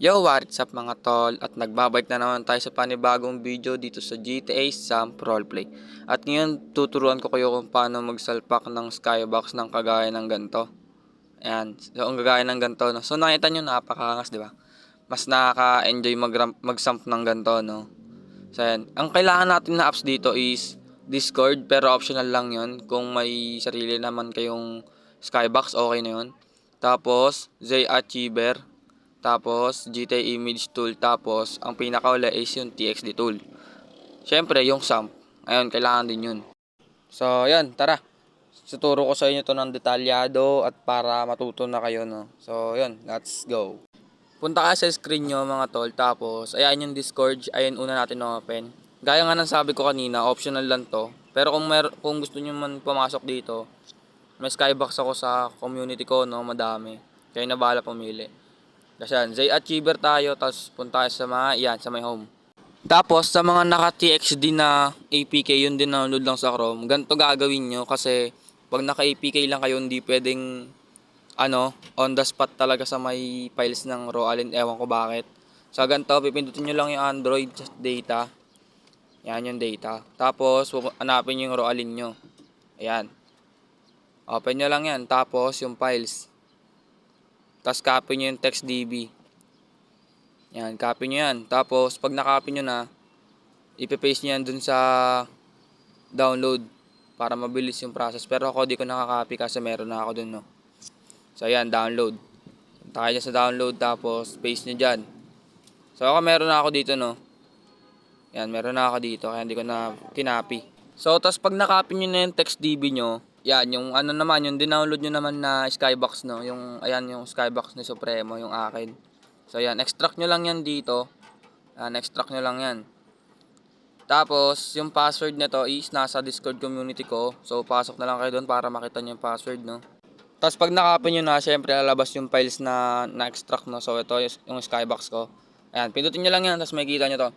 Yo, what's up mga tol? At nagbabalik na naman tayo sa panibagong video dito sa GTA Samp Roleplay. At ngayon, tuturuan ko kayo kung paano magsalpak ng skybox ng kagaya ng ganito. Ayan, so ang kagaya ng ganito, no? So nakita nyo, napakaangas, di ba? Mas nakaka-enjoy mag-samp ng ganito, no? So ayan, ang kailangan natin na apps dito is Discord, pero optional lang yon. Kung may sarili naman kayong skybox, okay na yun. Tapos, Zachiever. Tapos, GTA Image Tool. Tapos, ang pinakaula is yung TXD Tool. Siyempre, yung SAMP. Ayun, kailangan din yun. So, yan, tara. Tuturo ko sa inyo to ng detalyado at para matuto na kayo, no? So, yun, let's go. Punta ka sa screen nyo, mga tol. Tapos, ayan yung Discord. Ayan, una natin na-open. Gaya nga ng sabi ko kanina, optional lang to. Pero kung gusto nyo man pumasok dito, may skybox ako sa community ko, no? Madami. Kaya na bahala pumili. Kasi yan, Zachiever tayo, tapos punta tayo sa mga, yan, sa my home. Tapos, sa mga naka-TXD na APK, yun din download lang sa Chrome. Ganito gagawin nyo kasi pag naka-APK lang kayo, hindi pwedeng, on the spot talaga sa may files ng Roalin. Ewan ko bakit. Sa ganito, pipindutin nyo lang yung Android data. Yan yung data. Tapos, hanapin nyo yung Roalin nyo. Ayan. Open nyo lang yan. Tapos, yung files. Tapos, copy nyo yung TextDB. Yan, copy nyo yan. Tapos, pag na-copy nyo na, ipe-paste nyo yan dun sa download para mabilis yung process. Pero ako di ko nakaka-copy kasi meron na ako dun, no. So, ayan, download. Punta kayo sa download, tapos paste nyo dyan. So, ako meron na ako dito, no. Yan, meron na ako dito, kaya hindi ko na kinopy. So, tapos pag na-copy nyo na yung TextDB nyo, yan, yung ano naman, yung dinownload nyo naman na Skybox, no. Yung, ayan, yung Skybox ni Supremo, yung akin. So, yan, extract nyo lang yan dito. Yan, extract nyo lang yan. Tapos, yung password nito is nasa Discord community ko. So, pasok na lang kayo doon para makita nyo yung password, no. Tapos, pag nakapin nyo na, syempre, lalabas yung files na na-extract, no. So, ito yung Skybox ko. Ayan, pindutin nyo lang yan, tapos makikita nyo to.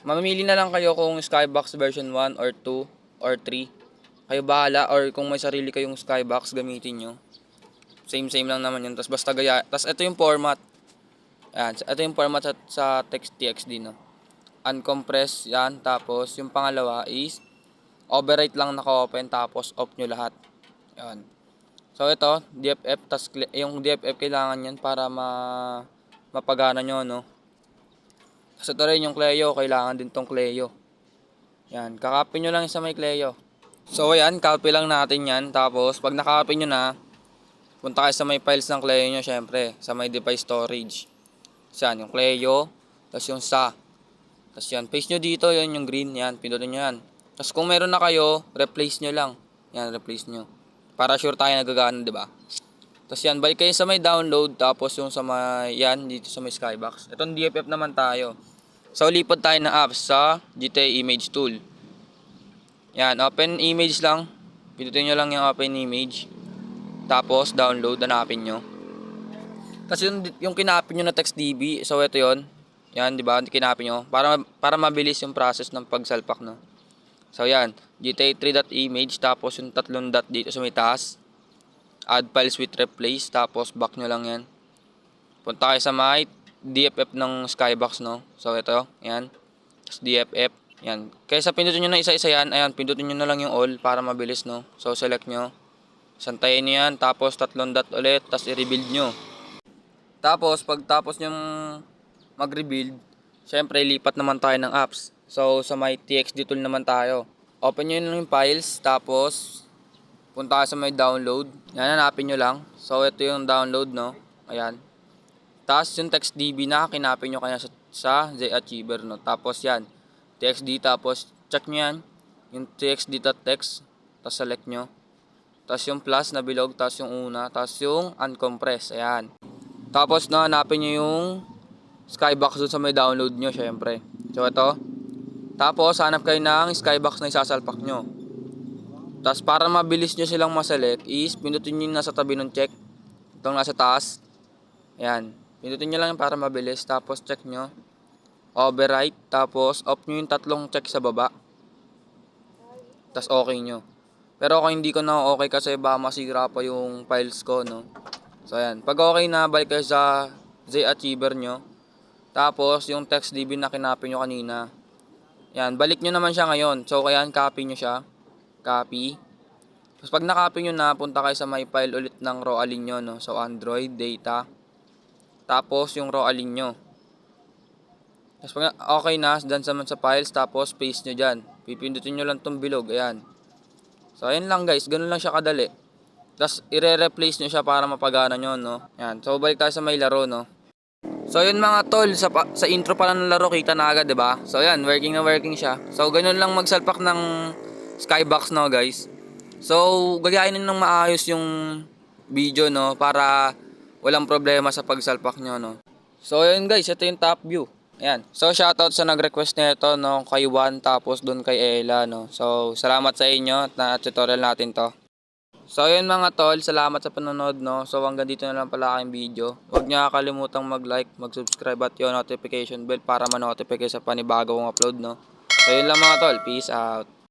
Mamimili na lang kayo kung Skybox version 1 or 2 or 3. Kayo bahala, or kung may sarili kayong Skybox, gamitin nyo. Same lang naman yun. Tapos, basta gaya. Tapos, ito yung format. Ayan, ito yung format sa TXT, no. Uncompress, yan. Tapos, yung pangalawa is overwrite lang naka-open, tapos off nyo lahat. Yan. So, ito, DFF, tas yung DFF kailangan yan para mapagana nyo, no. Tapos, ito rin yung Cleo, kailangan din tong Cleo. Yan, kakopy nyo lang sa may Cleo. So, ayan, copy lang natin yan. Tapos, pag nakopy nyo na, punta kayo sa may files ng Cleo nyo, syempre, sa may device storage. So, yan, yung Cleo, tapos yung sa. Tapos yan, paste nyo dito, yun yung green, yan, pindutin nyo yan. Tapos kung meron na kayo, replace nyo lang. Yan, replace nyo. Para sure tayo nagagana, di ba? Tapos yan, balik kayo sa may download, tapos yung sa may, yan, dito sa may Skybox. Itong DFF naman tayo. So, lipat tayo na apps sa GTA Image Tool. Yan, open image lang. Pindutin nyo lang yung open image. Tapos, download, hanapin nyo. Tapos yung kinapin nyo na TextDB, so ito yon. Yan, di ba? Kinapin nyo. Para mabilis yung process ng pagsalpak, no? So, yan. GTA3.image, tapos yung tatlong dot dito sa may taas. Add files with replace, tapos back nyo lang yan. Punta kayo sa may DFF ng Skybox, no? So, ito. Yan. Tapos DFF. Yan. Kaysa pindutin nyo na isa-isa yan, ayan, pindutin nyo na lang yung all para mabilis, no? So, select nyo. Santayin nyo yan, tapos tatlong dot ulit, tapos i-rebuild nyo. Tapos, pagtapos nyong mag-rebuild, syempre, lipat naman tayo ng apps. So, sa may TXT tool naman tayo. Open nyo yung files, tapos, punta sa may download. Yan, hanapin nyo lang. So, ito yung download, no? Ayan. Tapos, yung TextDB na, kinapin nyo kanya sa Zachiever, no? Tapos, yan. TXD, tapos, check nyo yan. Yung TXD.text, tapos select nyo. Tapos, yung plus na bilog, tapos yung una, tapos yung uncompress. Ayan. Tapos, hanapin nyo yung Skybox dun sa may download nyo, syempre. So, ito. Tapos, hanap kayo ng Skybox na isasalpak nyo. Tapos, para mabilis nyo silang maselect, is pindutin nyo yung nasa tabi ng check. Itong nasa taas. Ayan. Pindutin nyo lang para mabilis. Tapos, check nyo. Overwrite. Tapos, off nyo yung tatlong check sa baba. Tapos, okay nyo. Pero ako hindi ko na okay kasi baka masira pa yung files ko, no. So, ayan. Pag okay na, balik kayo sa Zachiever nyo. Tapos, yung text DB na kinopy nyo kanina. Yan, balik nyo naman siya ngayon. So, kaya copy nyo siya. Copy. Tapos, pag na-copy nyo na, punta kayo sa my file ulit ng raw alin nyo, no? So, Android, data. Tapos, yung raw alin nyo. Tapos, pag okay na, done sa files, tapos, paste nyo dyan. Pipindutin nyo lang tong bilog, ayan. So, ayan lang guys, ganun lang siya kadali. Tapos, i-replace nyo siya para mapagana nyo, no? Yan, so, balik tayo sa may laro, no? So yun mga tol, sa intro pa lang ng laro kita na agad, 'di ba? So yan, working na working siya. So ganun lang magsalpak ng skybox, no, guys. So gagayahin niyo ng maayos yung video, no, para walang problema sa pagsalpak nyo, no. So yun guys, ito yung top view. Ayan. So shoutout sa nag-request nito, no, kay Juan tapos doon kay Ella, no. So salamat sa inyo at na-tutorial natin 'to. So yun mga tol, salamat sa panonood, no. So hanggang dito na lang pala aking video. Huwag niyo kakalimutang mag-like, mag-subscribe at yung notification bell para ma-notify kayo sa panibago kong upload, no. So yun lang mga tol, peace out.